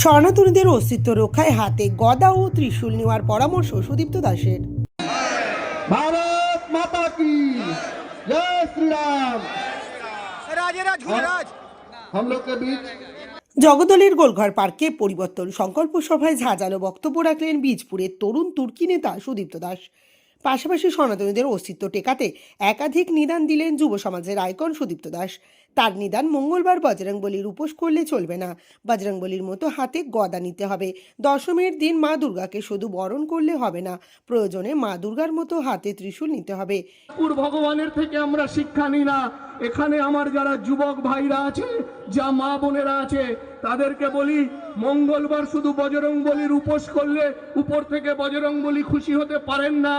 সনাতনীদের অস্তিত্ব রক্ষায় হাতে গদা ও ত্রিশূল নেওয়ার পরামর্শ সুদীপ্ত দাসের। भारत माता की जय श्री राम। हम लोग के बीच জগদলের গোলঘর পার্কে পরিবর্তন সংকল্প সভায় ঝাঁঝালো বক্তব্য রাখলেন বীজপুরের তরুণ তুর্কি নেতা সুদীপ্ত দাস। পাশাপাশি সনাতনীদের অস্তিত্ব টেকাতে একাধিক নিদান দিলেন যুব সমাজের আইকন সুদীপ্ত দাস। তার নিদান, মঙ্গলবার বজরংবলীর উপোস করলে চলবে না, বজরংবলীর মতো হাতে গদা নিতে হবে। দশমীর দিন মা দুর্গাকে শুধু বরণ করলে হবে না, প্রয়োজনে মা দুর্গার মতো হাতে ত্রিশূল নিতে হবে। ভগবানের থেকে আমরা শিক্ষা নিই না। এখানে আমার যারা যুবক ভাইরা আছে, যা মা বোনেরা আছে, তাদেরকে বলি, মঙ্গলবার শুধু বজরংবলীর উপোস করলে উপর থেকে বজরংবলী খুশি হতে পারেন না।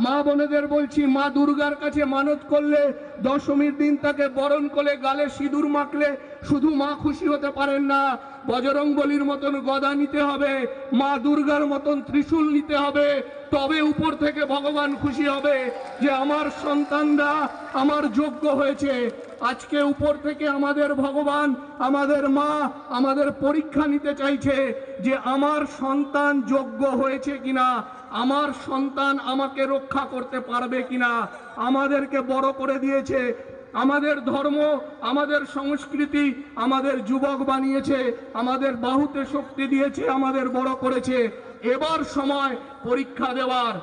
মা বোনেদের বলছি, মা দুর্গার কাছে মানত করলে, দশমীর দিন তাকে বরণ করে গালে সিঁদুর মাখলে শুধু মা খুশি হতে পারেন না, বজরংবলীর মতন গদা নিতে হবে, মা দুর্গার মতন ত্রিশূল নিতে হবে। তবে উপর থেকে ভগবান খুশি হবে যে আমার সন্তানরা আমার যোগ্য হয়েছে। আজকে উপর থেকে আমাদের ভগবান, আমাদের মা আমাদের পরীক্ষা নিতে চাইছে যে আমার সন্তান যোগ্য হয়েছে কিনা, আমার সন্তান আমাকে রক্ষা করতে পারবে কিনা। আমাদেরকে বড় করে দিয়েছে, আমাদের ধর্ম, আমাদের সংস্কৃতি আমাদের যুবক বানিয়েছে, আমাদের বাহুতে শক্তি দিয়েছে, আমাদের বড় করেছে। এবার সময় পরীক্ষা দেওয়ার।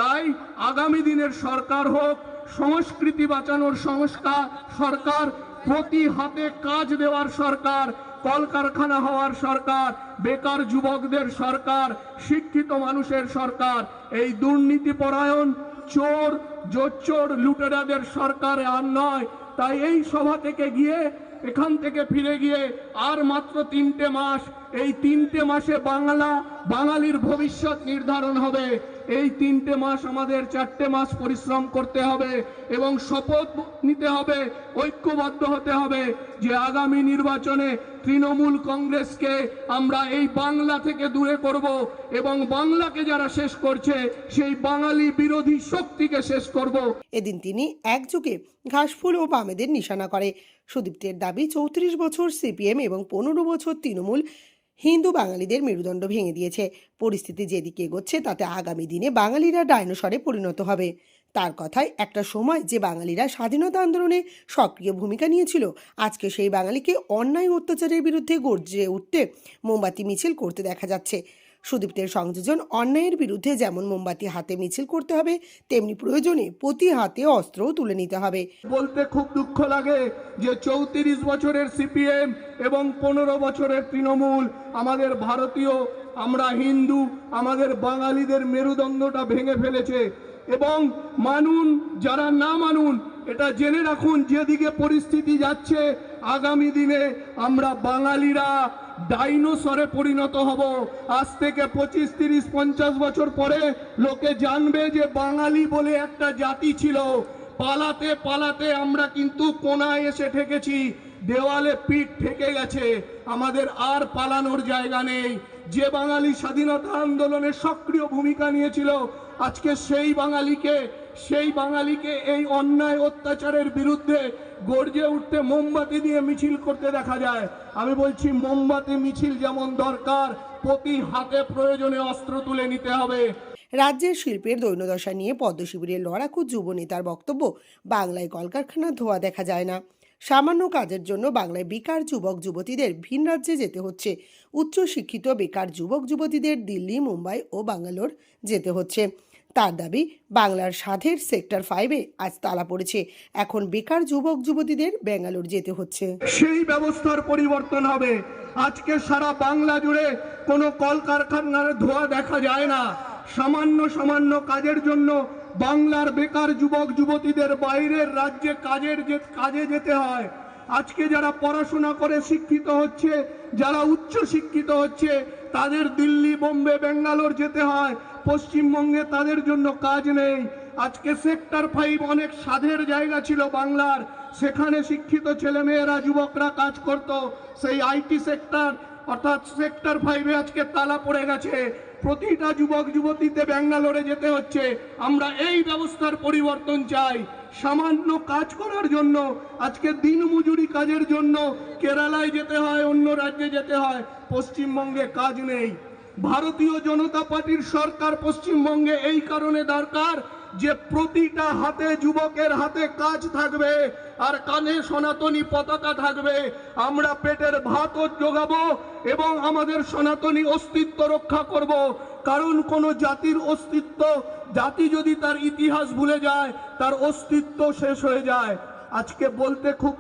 তাই আগামী দিনের সরকার হোক, সংস্কৃতি বাঁচানোর সরকার, প্রতি হাতে কাজ দেওয়ার সরকার, কলকারখানা হওয়ার সরকার, বেকার যুবকদের সরকার, শিক্ষিত মানুষের সরকার, এই দুর্নীতিপরায়ণ চোর জোচ্চোর লুটেরাদের সরকার আর নয়। তাই এই সভা থেকে গিয়ে, এখান থেকে ফিরে গিয়ে আর মাত্র 3টে মাস, এই 3টে মাসে বাঙালির ভবিষ্যৎ নির্ধারণ হবে। এই 3টে মাস আমাদের 4টে মাস পরিশ্রম করতে হবে এবং শপথ নিতে হবে, ঐক্যবদ্ধ হতে হবে যে আগামী নির্বাচনে তৃণমূল কংগ্রেসকে আমরা এই বাংলা থেকে দূরে করব এবং বাংলাকে যারা শেষ করছে সেই বাঙালি বিরোধী শক্তিকে শেষ করব। এদিন তিনি একযোগে ঘাসফুল ও বামেদের নিশানা করে। সুদীপ্তের দাবি, 34 বছর সিপিএম এবং 15 বছর তৃণমূল হিন্দু বাঙালিদের মেরুদণ্ড ভেঙে দিয়েছে। পরিস্থিতি যেদিকে এগোচ্ছে তাতে আগামী দিনে বাঙালিরা ডাইনোসরে পরিণত হবে। তার কথায়, একটা সময় যে বাঙালিরা স্বাধীনতা আন্দোলনে সক্রিয় ভূমিকা নিয়েছিল, আজকে সেই বাঙালিকে অন্যায় অত্যাচারের বিরুদ্ধে গর্জে উঠতে মোমবাতি মিছিল করতে দেখা যাচ্ছে। সুদীপ্তের সংযোজন, অন্যায়ের বিরুদ্ধে যেমন মোমবাতি হাতে মিছিল করতে হবে, তেমনি প্রয়োজনে প্রতি হাতে অস্ত্রও তুলে নিতে হবে। বলতে খুব দুঃখ লাগে যে 34 বছরের সিপিএম এবং 15 বছরের তৃণমূল, আমাদের ভারতীয়, আমরা হিন্দু, আমাদের বাঙালিদের মেরুদণ্ডটা ভেঙে ফেলেছে। এবং মানুন, যারা না মানুন, এটা জেনে রাখুন, যেদিকে পরিস্থিতি যাচ্ছে, আগামী দিনে আমরা বাঙালিরা ডাইনোসরে পরিণত হব। আজ থেকে 25, 30, 50 বছর পরে লোকে জানবে যে বাঙালি বলে একটা জাতি ছিল। পালাতে পালাতে আমরা কিন্তু কোনায় এসে ঠেকেছি, দেওয়ালে পিঠ ঠেকে গেছে, আমাদের আর পালানোর জায়গা নেই। যে বাঙালি স্বাধীনতা আন্দোলনে সক্রিয় ভূমিকা নিয়েছিল, আজকে সেই বাঙালিকে এই অন্যায় অত্যাচারের বিরুদ্ধে গর্জে উঠতে মোমবাতি দিয়ে মিছিল করতে দেখা যায়। আমি বলছি, মোমবাতি মিছিল যেমন দরকার, প্রতি হাতে প্রয়োজনে অস্ত্র তুলে নিতে হবে। রাজ্যের শিল্পের দৈন্যদশা নিয়ে পদ্মশিবিরের লড়াকু যুব নেতার বক্তব্য, বাংলায় কলকারখানা ধোয়া দেখা যায় না। সামান্য কাজের জন্য বাংলায় বেকার যুবক যুবতীদের ভিন রাজ্যে যেতে হচ্ছে। উচ্চশিক্ষিত বেকার যুবক যুবতীদের দিল্লি, মুম্বাই ও ব্যাঙ্গালোর যেতে হচ্ছে। তার দাবি, বাংলার সাধের সেক্টর 5-এ আজ তালা পড়েছে, এখন বেকার যুবক যুবতীদের ব্যাঙ্গালোর যেতে হচ্ছে। সেই ব্যবস্থার পরিবর্তন হবে। আজকে সারা বাংলা জুড়ে কোনো কলকারখানার ধোঁয়া দেখা যায় না। সামান্য কাজের জন্য বাংলার বেকার যুবক যুবতীদের বাইরের রাজ্যে কাজে যেতে হয়। আজকে যারা পড়াশোনা করে শিক্ষিত হচ্ছে, যারা উচ্চ শিক্ষিত হচ্ছে, তাদের দিল্লি, বোম্বে, ব্যাঙ্গালোর যেতে হয়। পশ্চিমবঙ্গে তাদের জন্য কাজ নেই। আজকে সেক্টর 5 অনেক সাধের জায়গা ছিল বাংলার, সেখানে শিক্ষিত ছেলেমেয়েরা, যুবকরা কাজ করত। সেই আইটি সেক্টর অর্থাৎ সেক্টর 5-এ আজকে তালা পড়ে গেছে। প্রতিটা যুবক যুবতীতে ব্যাঙ্গালোরে যেতে হচ্ছে। আমরা এই ব্যবস্থার পরিবর্তন চাই। সামান্য কাজ করার জন্য, আজকে দিনমজুরি কাজের জন্য কেরালায় যেতে হয়, অন্য রাজ্যে যেতে হয়, পশ্চিমবঙ্গে কাজ নেই। ভারতীয় জনতা পার্টির সরকার পশ্চিমবঙ্গে এই কারণে দরকার যে প্রতিটা হাতে, যুবকের হাতে কাজ থাকবে আর কানে সনাতনী পতাকা থাকবে। আমরা পেটের ভাতও জোগাবো এবং আমাদের সনাতনী অস্তিত্ব রক্ষা করব। কারণ কোনো জাতির অস্তিত্ব, জাতি যদি তার ইতিহাস ভুলে যায়, তার অস্তিত্ব শেষ হয়ে যায়। আজকে বলতে খুব